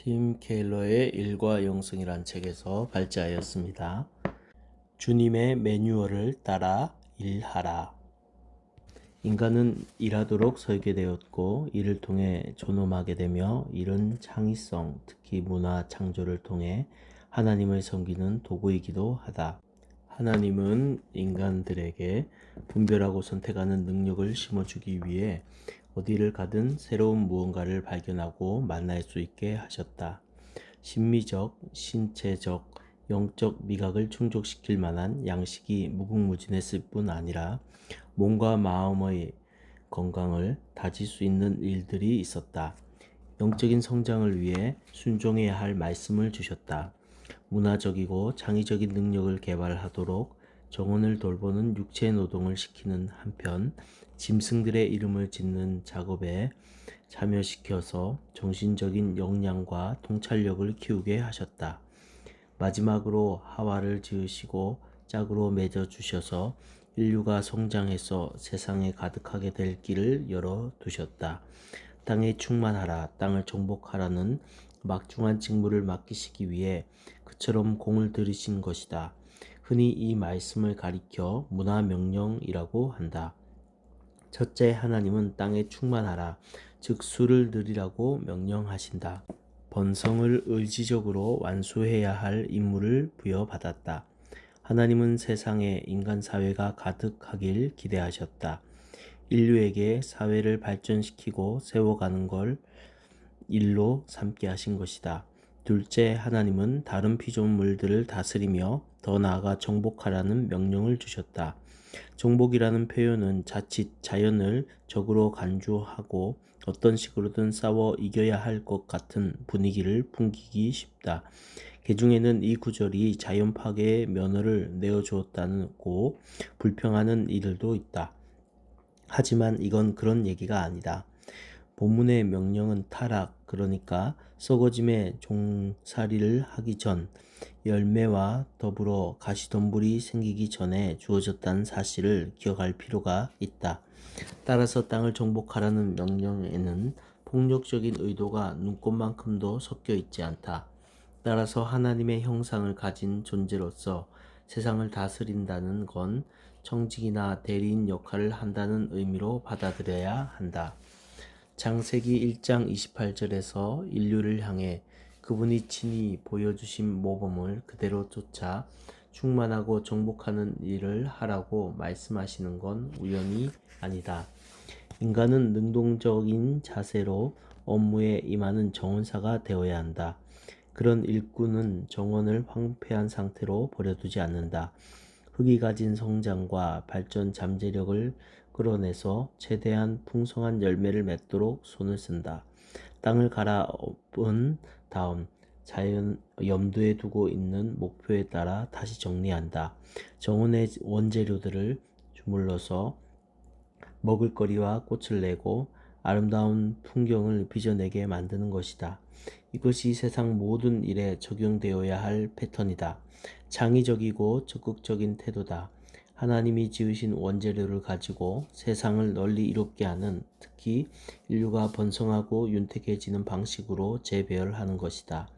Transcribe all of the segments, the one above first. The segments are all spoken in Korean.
팀 케일러의 일과 영성이란 책에서 발제하였습니다. 주님의 매뉴얼을 따라 일하라. 인간은 일하도록 설계되었고 이를 통해 존엄하게 되며 이런 창의성, 특히 문화 창조를 통해 하나님을 섬기는 도구이기도 하다. 하나님은 인간들에게 분별하고 선택하는 능력을 심어주기 위해 어디를 가든 새로운 무언가를 발견하고 만날 수 있게 하셨다. 심미적, 신체적, 영적 미각을 충족시킬 만한 양식이 무궁무진했을 뿐 아니라 몸과 마음의 건강을 다질 수 있는 일들이 있었다. 영적인 성장을 위해 순종해야 할 말씀을 주셨다. 문화적이고 창의적인 능력을 개발하도록 정원을 돌보는 육체 노동을 시키는 한편 짐승들의 이름을 짓는 작업에 참여시켜서 정신적인 역량과 통찰력을 키우게 하셨다. 마지막으로 하와를 지으시고 짝으로 맺어 주셔서 인류가 성장해서 세상에 가득하게 될 길을 열어 두셨다. 땅에 충만하라, 땅을 정복하라는 막중한 직무를 맡기시기 위해 그처럼 공을 들이신 것이다. 흔히 이 말씀을 가리켜 문화명령이라고 한다. 첫째, 하나님은 땅에 충만하라, 즉 수를 늘리라고 명령하신다. 번성을 의지적으로 완수해야 할 임무를 부여받았다. 하나님은 세상에 인간 사회가 가득하길 기대하셨다. 인류에게 사회를 발전시키고 세워가는 걸 일로 삼게 하신 것이다. 둘째, 하나님은 다른 피조물들을 다스리며 더 나아가 정복하라는 명령을 주셨다. 정복이라는 표현은 자칫 자연을 적으로 간주하고 어떤 식으로든 싸워 이겨야 할 것 같은 분위기를 풍기기 쉽다. 개중에는 이 구절이 자연 파괴의 면허를 내어주었다고 불평하는 이들도 있다. 하지만 이건 그런 얘기가 아니다. 본문의 명령은 타락, 그러니까 썩어짐의 종살이를 하기 전, 열매와 더불어 가시덤불이 생기기 전에 주어졌다는 사실을 기억할 필요가 있다. 따라서 땅을 정복하라는 명령에는 폭력적인 의도가 눈꼽만큼도 섞여 있지 않다. 따라서 하나님의 형상을 가진 존재로서 세상을 다스린다는 건 청직이나 대리인 역할을 한다는 의미로 받아들여야 한다. 창세기 1장 28절에서 인류를 향해 그분이 친히 보여주신 모범을 그대로 쫓아 충만하고 정복하는 일을 하라고 말씀하시는 건 우연이 아니다. 인간은 능동적인 자세로 업무에 임하는 정원사가 되어야 한다. 그런 일꾼은 정원을 황폐한 상태로 버려두지 않는다. 흙이 가진 성장과 발전 잠재력을 끌어내서 최대한 풍성한 열매를 맺도록 손을 쓴다. 땅을 갈아엎은 다음 자연 염두에 두고 있는 목표에 따라 다시 정리한다. 정원의 원재료들을 주물러서 먹을거리와 꽃을 내고 아름다운 풍경을 빚어내게 만드는 것이다. 이것이 세상 모든 일에 적용되어야 할 패턴이다. 창의적이고 적극적인 태도다. 하나님이 지으신 원재료를 가지고 세상을 널리 이롭게 하는, 특히 인류가 번성하고 윤택해지는 방식으로 재배열하는 것이다.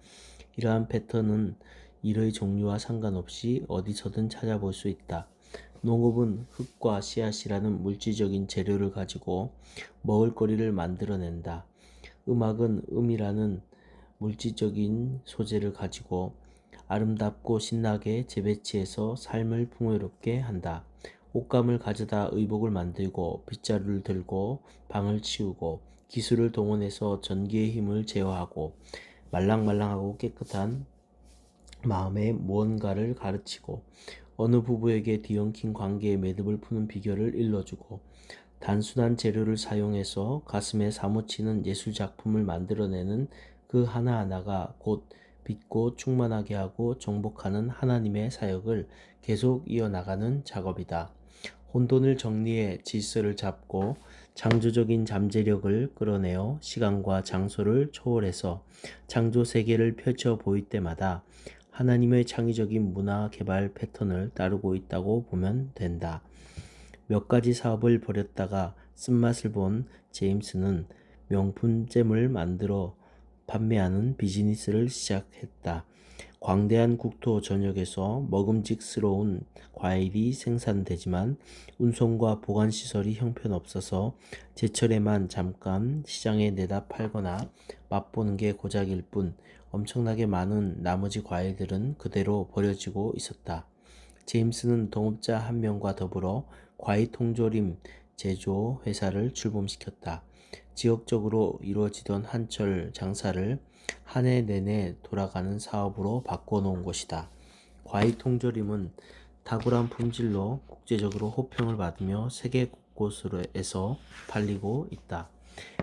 이러한 패턴은 일의 종류와 상관없이 어디서든 찾아볼 수 있다. 농업은 흙과 씨앗이라는 물질적인 재료를 가지고 먹을거리를 만들어낸다. 음악은 음이라는 물질적인 소재를 가지고 아름답고 신나게 재배치해서 삶을 풍요롭게 한다. 옷감을 가져다 의복을 만들고 빗자루를 들고 방을 치우고 기술을 동원해서 전기의 힘을 제어하고 말랑말랑하고 깨끗한 마음에 무언가를 가르치고 어느 부부에게 뒤엉킨 관계의 매듭을 푸는 비결을 일러주고 단순한 재료를 사용해서 가슴에 사무치는 예술작품을 만들어내는 그 하나하나가 곧 빚고 충만하게 하고 정복하는 하나님의 사역을 계속 이어나가는 작업이다. 혼돈을 정리해 질서를 잡고 창조적인 잠재력을 끌어내어 시간과 장소를 초월해서 창조 세계를 펼쳐 보일 때마다 하나님의 창의적인 문화 개발 패턴을 따르고 있다고 보면 된다. 몇 가지 사업을 벌였다가 쓴맛을 본 제임스는 명품잼을 만들어 판매하는 비즈니스를 시작했다. 광대한 국토 전역에서 먹음직스러운 과일이 생산되지만 운송과 보관시설이 형편없어서 제철에만 잠깐 시장에 내다 팔거나 맛보는 게 고작일 뿐 엄청나게 많은 나머지 과일들은 그대로 버려지고 있었다. 제임스는 동업자 한 명과 더불어 과일 통조림 제조 회사를 출범시켰다. 지역적으로 이루어지던 한철 장사를 한 해 내내 돌아가는 사업으로 바꿔놓은 것이다. 과일 통조림은 탁월한 품질로 국제적으로 호평을 받으며 세계 곳곳에서 팔리고 있다.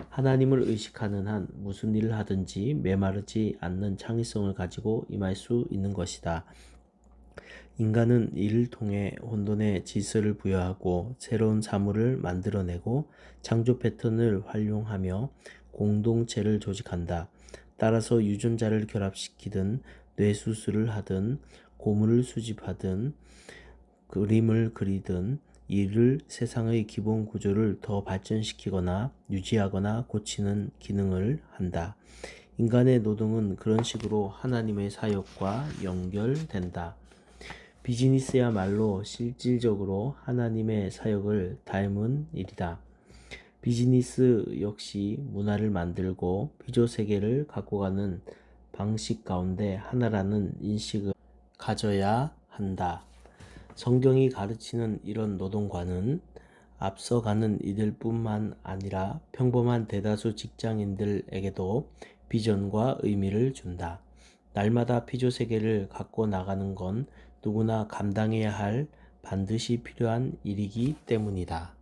하나님을 의식하는 한 무슨 일을 하든지 메마르지 않는 창의성을 가지고 임할 수 있는 것이다. 인간은 이를 통해 혼돈에 질서를 부여하고 새로운 사물을 만들어내고 창조 패턴을 활용하며 공동체를 조직한다. 따라서 유전자를 결합시키든 뇌수술을 하든 고물을 수집하든 그림을 그리든 이를 세상의 기본 구조를 더 발전시키거나 유지하거나 고치는 기능을 한다. 인간의 노동은 그런 식으로 하나님의 사역과 연결된다. 비즈니스야말로 실질적으로 하나님의 사역을 닮은 일이다. 비즈니스 역시 문화를 만들고 피조세계를 갖고 가는 방식 가운데 하나라는 인식을 가져야 한다. 성경이 가르치는 이런 노동관은 앞서가는 이들뿐만 아니라 평범한 대다수 직장인들에게도 비전과 의미를 준다. 날마다 피조세계를 갖고 나가는 건 누구나 감당해야 할 반드시 필요한 일이기 때문이다.